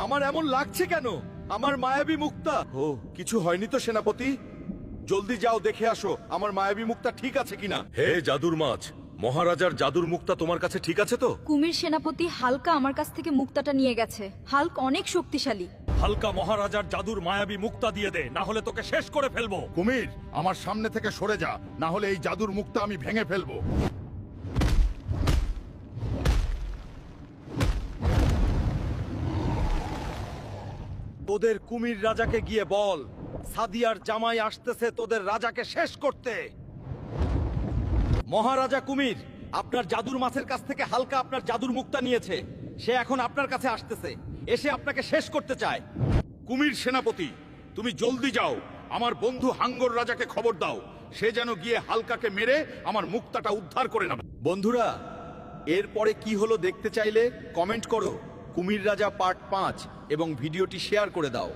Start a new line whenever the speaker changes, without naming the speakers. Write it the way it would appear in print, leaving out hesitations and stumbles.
আমার এমন লাগছে কেন? আমার মায়াবী মুক্তা। ও কিছু হয়নি তো সেনাপতি? জলদি যাও দেখে আসো আমার মায়াবী মুক্তা ঠিক আছে কিনা। হে জাদুর মাছ, মহারাজার জাদুর মুক্তা তোমার কাছে ঠিক আছে তো?
কুমির সেনাপতি হালকা আমার কাছ থেকে মুক্তাটা নিয়ে গেছে। হাল্ক অনেক শক্তিশালী।
হালকা মহারাজার জাদুর মায়াবী মুক্তা দিয়ে দে, না হলে তোকে শেষ করে ফেলবো।
কুমির, আমার সামনে থেকে সরে যা, না হলে এই জাদুর মুক্তা আমি ভেঙে ফেলবো।
তোদের কুমির রাজাকে গিয়ে বল, সাদিয়ার জামাই আসতেছে তোদের রাজাকে শেষ করতে। মহারাজা কুমির, আপনার জাদুর মাছের কাছ থেকে হালকা আপনার জাদুর মুক্তা নিয়েছে। সে এখন আপনার কাছে আসতেছে, এসে আপনাকে শেষ করতে চায়।
কুমির সেনাপতি, তুমি জলদি যাও, আমার বন্ধু হাঙ্গর রাজাকে খবর দাও, সে যেন গিয়ে হালকাকে মেরে আমার মুক্তাটা উদ্ধার করে নেবে।
বন্ধুরা, এরপরে কি হলো দেখতে চাইলে কমেন্ট করো কুমির রাজা পার্ট 5 এবং ভিডিওটি শেয়ার করে দাও।